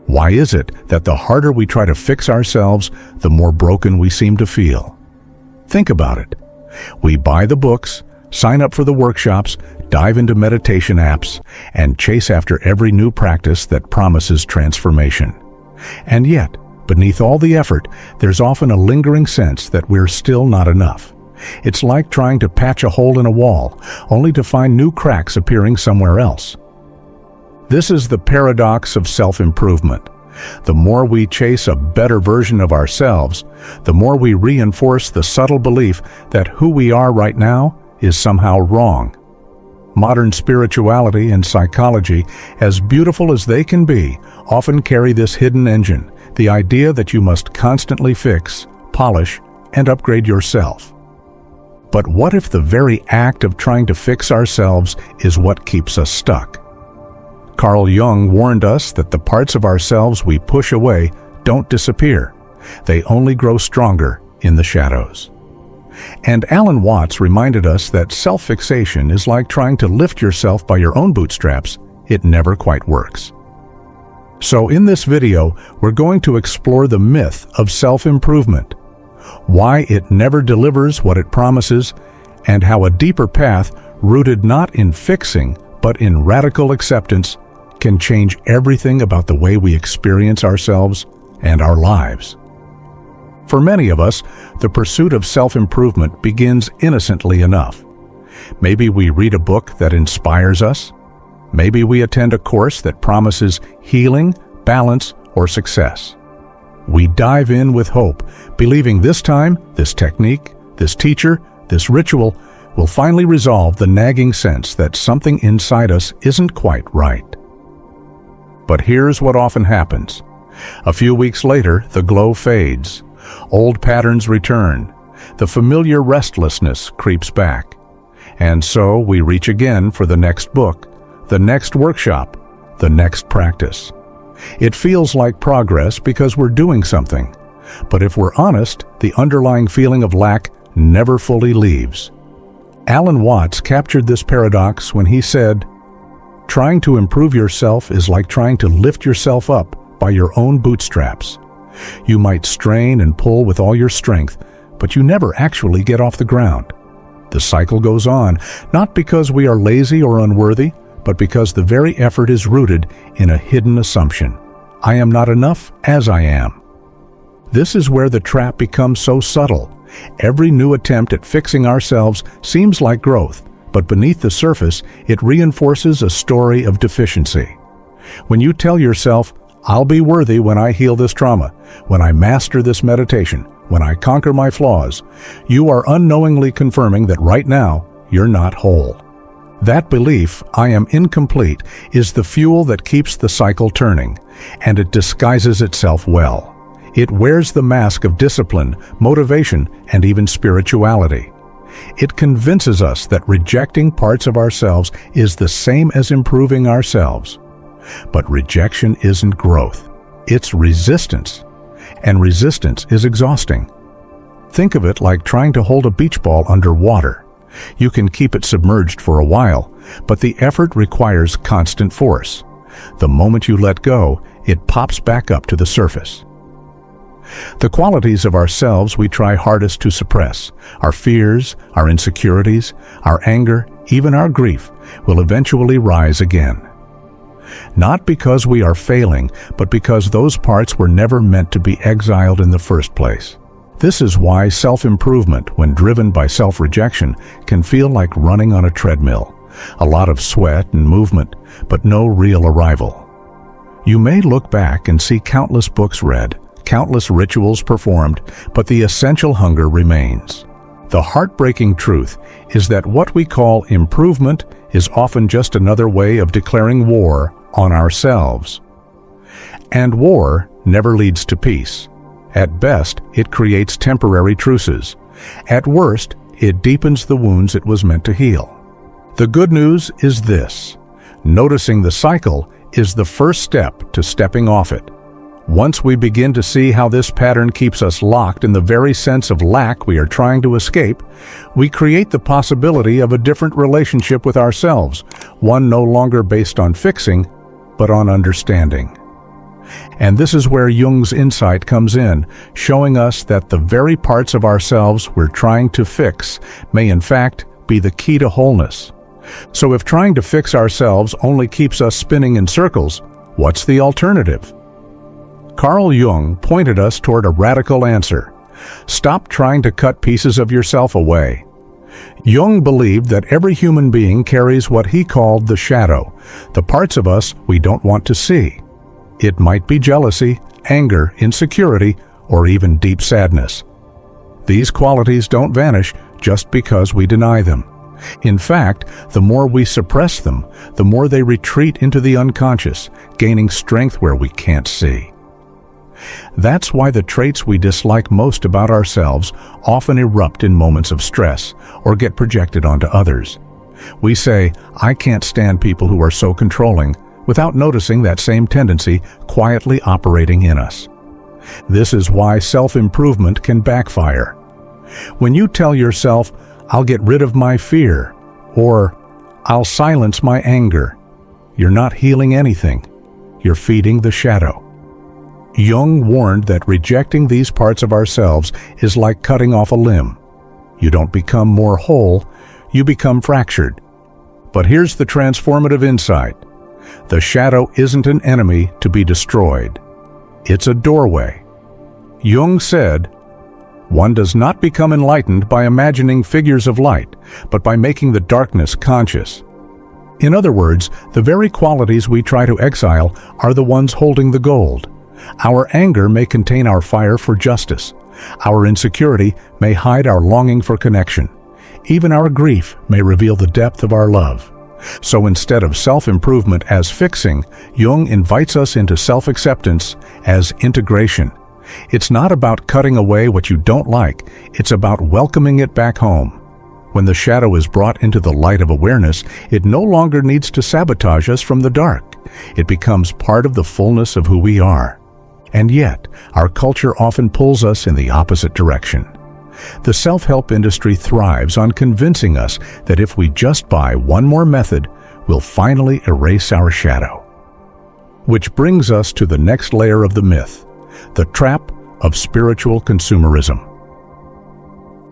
Why is it that the harder we try to fix ourselves, the more broken we seem to feel? Think about it. We buy the books, sign up for the workshops, dive into meditation apps, and chase after every new practice that promises transformation. And yet, beneath all the effort, there's often a lingering sense that we're still not enough. It's like trying to patch a hole in a wall, only to find new cracks appearing somewhere else. This is the paradox of self-improvement. The more we chase a better version of ourselves, the more we reinforce the subtle belief that who we are right now is somehow wrong. Modern spirituality and psychology, as beautiful as they can be, often carry this hidden engine, the idea that you must constantly fix, polish, and upgrade yourself. But what if the very act of trying to fix ourselves is what keeps us stuck? Carl Jung warned us that the parts of ourselves we push away don't disappear. They only grow stronger in the shadows. And Alan Watts reminded us that self-fixation is like trying to lift yourself by your own bootstraps. It never quite works. So in this video, we're going to explore the myth of self-improvement, why it never delivers what it promises, and how a deeper path, rooted not in fixing, but in radical acceptance, can change everything about the way we experience ourselves and our lives. For many of us, the pursuit of self-improvement begins innocently enough. Maybe we read a book that inspires us. Maybe we attend a course that promises healing, balance, or success. We dive in with hope, believing this time, this technique, this teacher, this ritual will finally resolve the nagging sense that something inside us isn't quite right. But here's what often happens. A few weeks later, the glow fades. Old patterns return. The familiar restlessness creeps back. And so we reach again for the next book, the next workshop, the next practice. It feels like progress because we're doing something. But if we're honest, the underlying feeling of lack never fully leaves. Alan Watts captured this paradox when he said, "Trying to improve yourself is like trying to lift yourself up by your own bootstraps. You might strain and pull with all your strength, but you never actually get off the ground. The cycle goes on, not because we are lazy or unworthy, but because the very effort is rooted in a hidden assumption. I am not enough as I am." This is where the trap becomes so subtle. Every new attempt at fixing ourselves seems like growth, but beneath the surface, it reinforces a story of deficiency. When you tell yourself, "I'll be worthy when I heal this trauma, when I master this meditation, when I conquer my flaws," you are unknowingly confirming that right now, you're not whole. That belief, "I am incomplete," is the fuel that keeps the cycle turning, and it disguises itself well. It wears the mask of discipline, motivation, and even spirituality. It convinces us that rejecting parts of ourselves is the same as improving ourselves. But rejection isn't growth. It's resistance. And resistance is exhausting. Think of it like trying to hold a beach ball under water. You can keep it submerged for a while, but the effort requires constant force. The moment you let go, it pops back up to the surface. The qualities of ourselves we try hardest to suppress, our fears, our insecurities, our anger, even our grief, will eventually rise again. Not because we are failing, but because those parts were never meant to be exiled in the first place. This is why self-improvement, when driven by self-rejection, can feel like running on a treadmill. A lot of sweat and movement, but no real arrival. You may look back and see countless books read, countless rituals performed, but the essential hunger remains. The heartbreaking truth is that what we call improvement is often just another way of declaring war on ourselves. And war never leads to peace. At best, it creates temporary truces. At worst, it deepens the wounds it was meant to heal. The good news is this: noticing the cycle is the first step to stepping off it. Once we begin to see how this pattern keeps us locked in the very sense of lack we are trying to escape, we create the possibility of a different relationship with ourselves, one no longer based on fixing, but on understanding. And this is where Jung's insight comes in, showing us that the very parts of ourselves we're trying to fix may in fact be the key to wholeness. So if trying to fix ourselves only keeps us spinning in circles, what's the alternative? Carl Jung pointed us toward a radical answer. Stop trying to cut pieces of yourself away. Jung believed that every human being carries what he called the shadow, the parts of us we don't want to see. It might be jealousy, anger, insecurity, or even deep sadness. These qualities don't vanish just because we deny them. In fact, the more we suppress them, the more they retreat into the unconscious, gaining strength where we can't see. That's why the traits we dislike most about ourselves often erupt in moments of stress or get projected onto others. We say, "I can't stand people who are so controlling," without noticing that same tendency quietly operating in us. This is why self-improvement can backfire. When you tell yourself, "I'll get rid of my fear," or "I'll silence my anger," you're not healing anything. You're feeding the shadow. Jung warned that rejecting these parts of ourselves is like cutting off a limb. You don't become more whole, you become fractured. But here's the transformative insight. The shadow isn't an enemy to be destroyed. It's a doorway. Jung said, "One does not become enlightened by imagining figures of light, but by making the darkness conscious." In other words, the very qualities we try to exile are the ones holding the gold. Our anger may contain our fire for justice. Our insecurity may hide our longing for connection. Even our grief may reveal the depth of our love. So instead of self-improvement as fixing, Jung invites us into self-acceptance as integration. It's not about cutting away what you don't like, it's about welcoming it back home. When the shadow is brought into the light of awareness, it no longer needs to sabotage us from the dark. It becomes part of the fullness of who we are. And yet, our culture often pulls us in the opposite direction. The self-help industry thrives on convincing us that if we just buy one more method, we'll finally erase our shadow. Which brings us to the next layer of the myth, the trap of spiritual consumerism.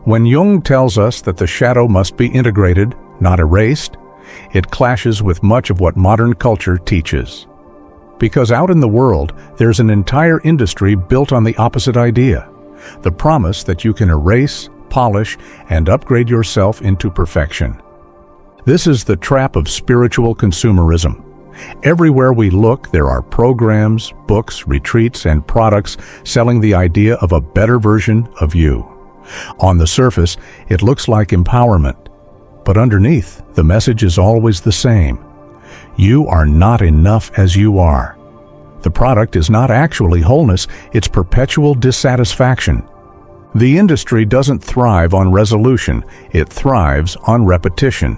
When Jung tells us that the shadow must be integrated, not erased, it clashes with much of what modern culture teaches. Because out in the world, there's an entire industry built on the opposite idea, the promise that you can erase, polish, and upgrade yourself into perfection. This is the trap of spiritual consumerism. Everywhere we look, there are programs, books, retreats, and products selling the idea of a better version of you. On the surface, it looks like empowerment, but underneath, the message is always the same. You are not enough as you are. The product is not actually wholeness, it's perpetual dissatisfaction. The industry doesn't thrive on resolution, it thrives on repetition.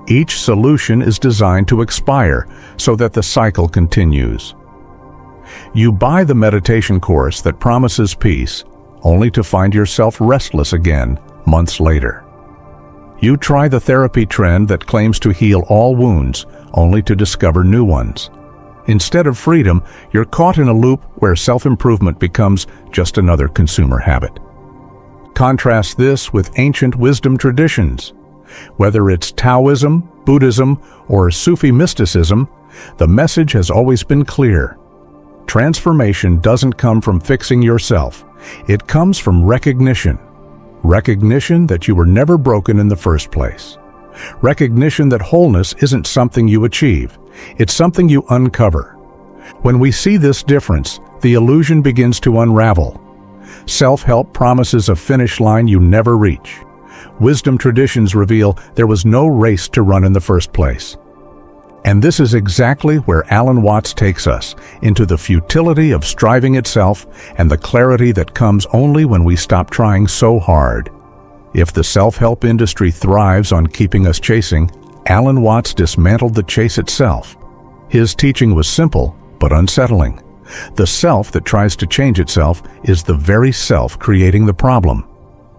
Each solution is designed to expire so that the cycle continues. You buy the meditation course that promises peace, only to find yourself restless again months later. You try the therapy trend that claims to heal all wounds, only to discover new ones. Instead of freedom, you're caught in a loop where self-improvement becomes just another consumer habit. Contrast this with ancient wisdom traditions. Whether it's Taoism, Buddhism, or Sufi mysticism, the message has always been clear. Transformation doesn't come from fixing yourself. It comes from recognition. Recognition that you were never broken in the first place. Recognition that wholeness isn't something you achieve. It's something you uncover. When we see this difference, the illusion begins to unravel. Self-help promises a finish line you never reach. Wisdom traditions reveal there was no race to run in the first place. And this is exactly where Alan Watts takes us, into the futility of striving itself and the clarity that comes only when we stop trying so hard. If the self-help industry thrives on keeping us chasing, Alan Watts dismantled the chase itself. His teaching was simple but unsettling. The self that tries to change itself is the very self creating the problem.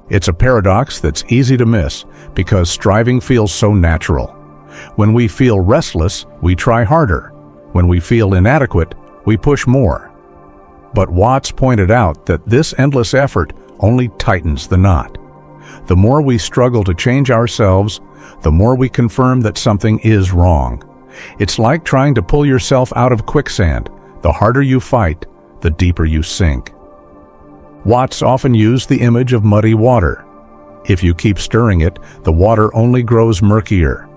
It's a paradox that's easy to miss because striving feels so natural. When we feel restless, we try harder. When we feel inadequate, we push more. But Watts pointed out that this endless effort only tightens the knot. The more we struggle to change ourselves, the more we confirm that something is wrong. It's like trying to pull yourself out of quicksand. The harder you fight, the deeper you sink. Watts often used the image of muddy water. If you keep stirring it, the water only grows murkier.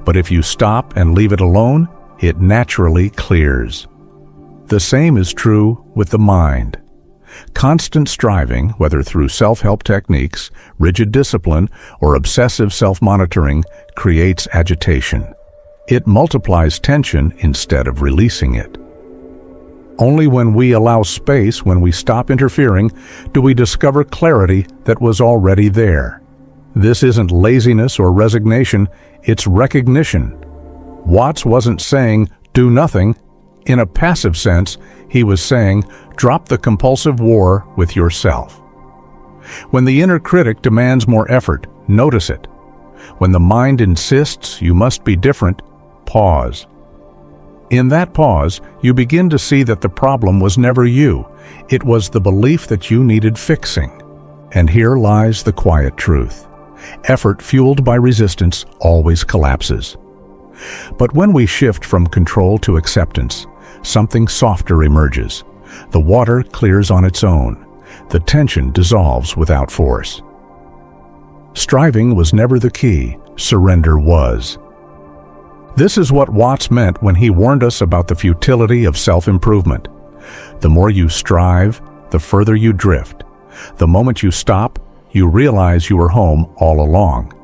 But if you stop and leave it alone, it naturally clears. The same is true with the mind. Constant striving, whether through self-help techniques, rigid discipline, or obsessive self-monitoring, creates agitation. It multiplies tension instead of releasing it. Only when we allow space, when we stop interfering, do we discover clarity that was already there. This isn't laziness or resignation, it's recognition. Watts wasn't saying, do nothing. In a passive sense, he was saying, drop the compulsive war with yourself. When the inner critic demands more effort, notice it. When the mind insists you must be different, pause. In that pause, you begin to see that the problem was never you. It was the belief that you needed fixing. And here lies the quiet truth. Effort fueled by resistance always collapses. But when we shift from control to acceptance, something softer emerges. The water clears on its own. The tension dissolves without force. Striving was never the key. Surrender was. This is what Watts meant when he warned us about the futility of self-improvement. The more you strive, the further you drift. The moment you stop, you realize you were home all along.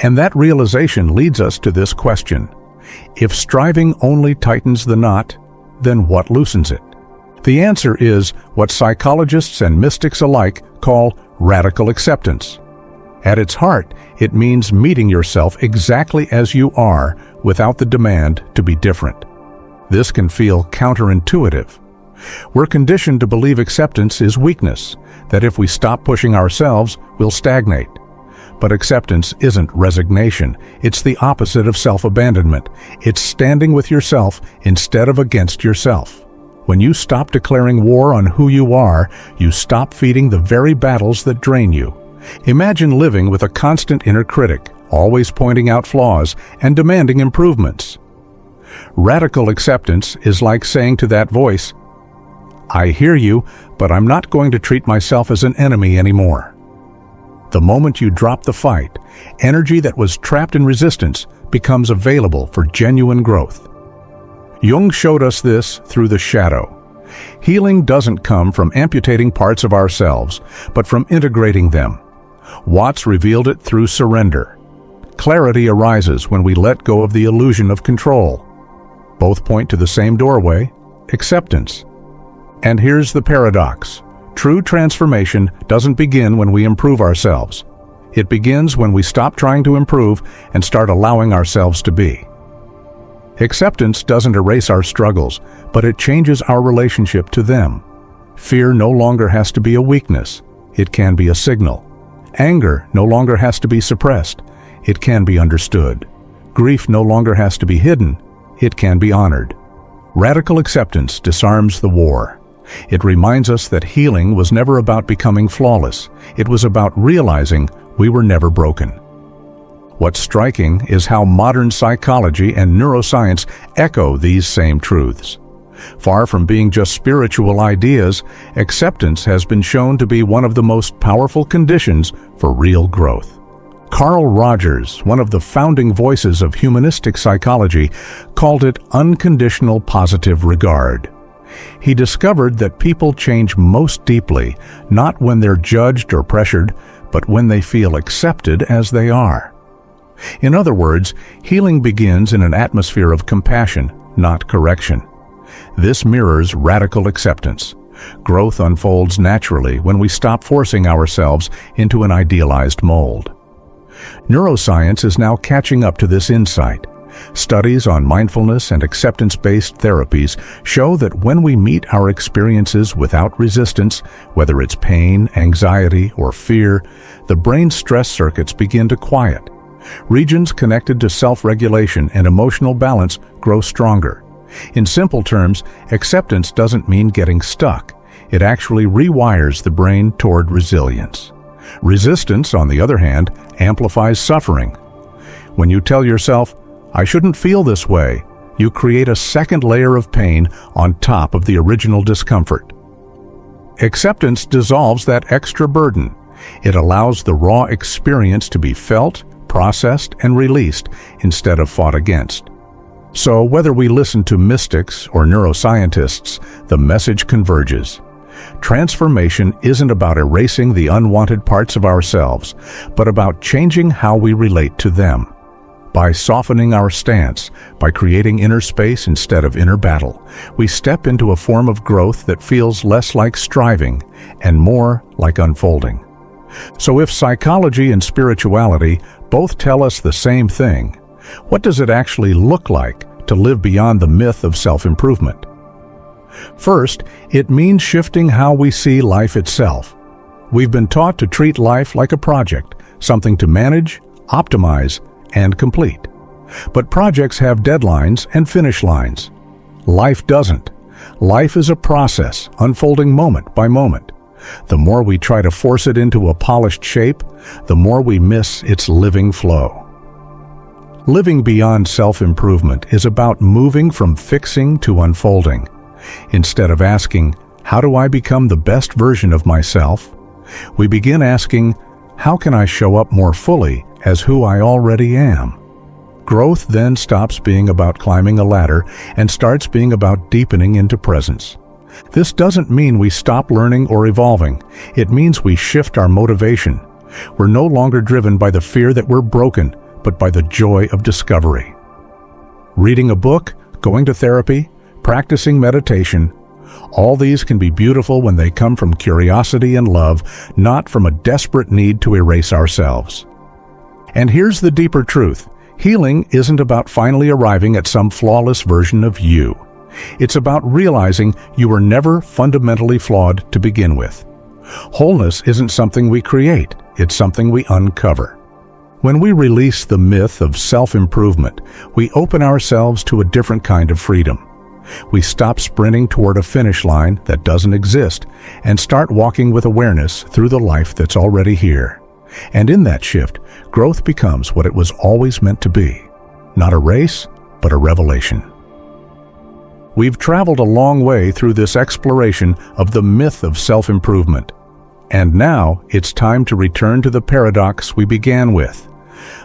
And that realization leads us to this question. If striving only tightens the knot, then what loosens it? The answer is what psychologists and mystics alike call radical acceptance. At its heart, it means meeting yourself exactly as you are without the demand to be different. This can feel counterintuitive. We're conditioned to believe acceptance is weakness, that if we stop pushing ourselves, we'll stagnate. But acceptance isn't resignation. It's the opposite of self-abandonment. It's standing with yourself instead of against yourself. When you stop declaring war on who you are, you stop feeding the very battles that drain you. Imagine living with a constant inner critic, always pointing out flaws and demanding improvements. Radical acceptance is like saying to that voice, I hear you, but I'm not going to treat myself as an enemy anymore. The moment you drop the fight, energy that was trapped in resistance becomes available for genuine growth. Jung showed us this through the shadow. Healing doesn't come from amputating parts of ourselves, but from integrating them. Watts revealed it through surrender. Clarity arises when we let go of the illusion of control. Both point to the same doorway, acceptance. And here's the paradox. True transformation doesn't begin when we improve ourselves. It begins when we stop trying to improve and start allowing ourselves to be. Acceptance doesn't erase our struggles, but it changes our relationship to them. Fear no longer has to be a weakness. It can be a signal. Anger no longer has to be suppressed. It can be understood. Grief no longer has to be hidden. It can be honored. Radical acceptance disarms the war. It reminds us that healing was never about becoming flawless. It was about realizing we were never broken. What's striking is how modern psychology and neuroscience echo these same truths. Far from being just spiritual ideas, acceptance has been shown to be one of the most powerful conditions for real growth. Carl Rogers, one of the founding voices of humanistic psychology, called it unconditional positive regard. He discovered that people change most deeply, not when they're judged or pressured, but when they feel accepted as they are. In other words, healing begins in an atmosphere of compassion, not correction. This mirrors radical acceptance. Growth unfolds naturally when we stop forcing ourselves into an idealized mold. Neuroscience is now catching up to this insight. Studies on mindfulness and acceptance-based therapies show that when we meet our experiences without resistance, whether it's pain, anxiety, or fear, the brain's stress circuits begin to quiet. Regions connected to self-regulation and emotional balance grow stronger. In simple terms, acceptance doesn't mean getting stuck. It actually rewires the brain toward resilience. Resistance, on the other hand, amplifies suffering. When you tell yourself, "I shouldn't feel this way," you create a second layer of pain on top of the original discomfort. Acceptance dissolves that extra burden. It allows the raw experience to be felt, processed, and released instead of fought against. So whether we listen to mystics or neuroscientists, the message converges. Transformation isn't about erasing the unwanted parts of ourselves, but about changing how we relate to them. By softening our stance, by creating inner space instead of inner battle, we step into a form of growth that feels less like striving and more like unfolding. So if psychology and spirituality both tell us the same thing, what does it actually look like to live beyond the myth of self-improvement? First, it means shifting how we see life itself. We've been taught to treat life like a project, something to manage, optimize, and complete. But projects have deadlines and finish lines. Life doesn't. Life is a process, unfolding moment by moment. The more we try to force it into a polished shape, the more we miss its living flow. Living beyond self-improvement is about moving from fixing to unfolding. Instead of asking, "How do I become the best version of myself?" we begin asking, "How can I show up more fully as who I already am?" Growth then stops being about climbing a ladder and starts being about deepening into presence. This doesn't mean we stop learning or evolving. It means we shift our motivation. We're no longer driven by the fear that we're broken, but by the joy of discovery. Reading a book, going to therapy, practicing meditation, all these can be beautiful when they come from curiosity and love, not from a desperate need to erase ourselves. And here's the deeper truth. Healing isn't about finally arriving at some flawless version of you. It's about realizing you were never fundamentally flawed to begin with. Wholeness isn't something we create, it's something we uncover. When we release the myth of self-improvement, we open ourselves to a different kind of freedom. We stop sprinting toward a finish line that doesn't exist and start walking with awareness through the life that's already here. And in that shift, growth becomes what it was always meant to be. Not a race, but a revelation. We've traveled a long way through this exploration of the myth of self-improvement. And now it's time to return to the paradox we began with.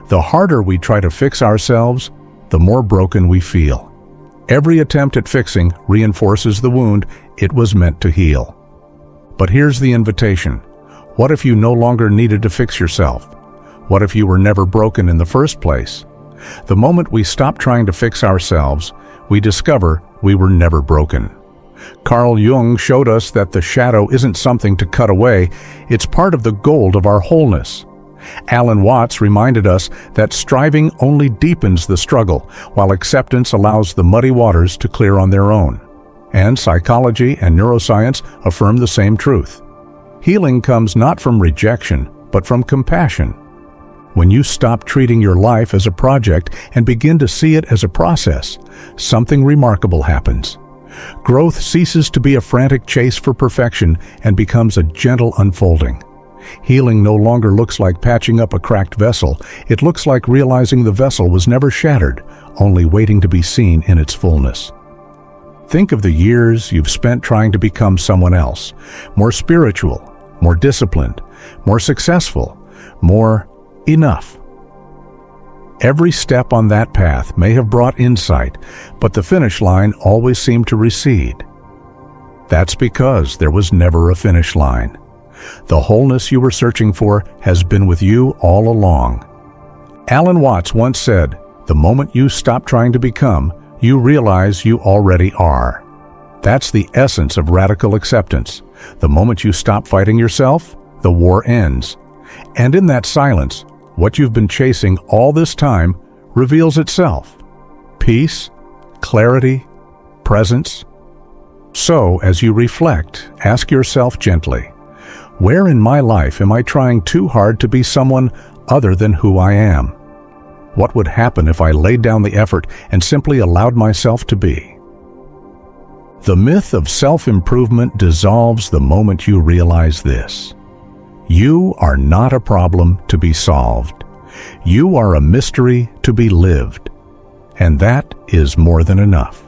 The harder we try to fix ourselves, the more broken we feel. Every attempt at fixing reinforces the wound it was meant to heal. But here's the invitation. What if you no longer needed to fix yourself? What if you were never broken in the first place? The moment we stop trying to fix ourselves, we discover we were never broken. Carl Jung showed us that the shadow isn't something to cut away, it's part of the gold of our wholeness. Alan Watts reminded us that striving only deepens the struggle, while acceptance allows the muddy waters to clear on their own. And psychology and neuroscience affirm the same truth. Healing comes not from rejection, but from compassion. When you stop treating your life as a project and begin to see it as a process, something remarkable happens. Growth ceases to be a frantic chase for perfection and becomes a gentle unfolding. Healing no longer looks like patching up a cracked vessel. It looks like realizing the vessel was never shattered, only waiting to be seen in its fullness. Think of the years you've spent trying to become someone else, more spiritual, more disciplined, more successful, more enough. Every step on that path may have brought insight, but the finish line always seemed to recede. That's because there was never a finish line. The wholeness you were searching for has been with you all along. Alan Watts once said, "The moment you stop trying to become, you realize you already are." That's the essence of radical acceptance. The moment you stop fighting yourself, the war ends. And in that silence, what you've been chasing all this time reveals itself. Peace, clarity, presence. So, as you reflect, ask yourself gently, where in my life am I trying too hard to be someone other than who I am? What would happen if I laid down the effort and simply allowed myself to be? The myth of self-improvement dissolves the moment you realize this. You are not a problem to be solved. You are a mystery to be lived. And that is more than enough.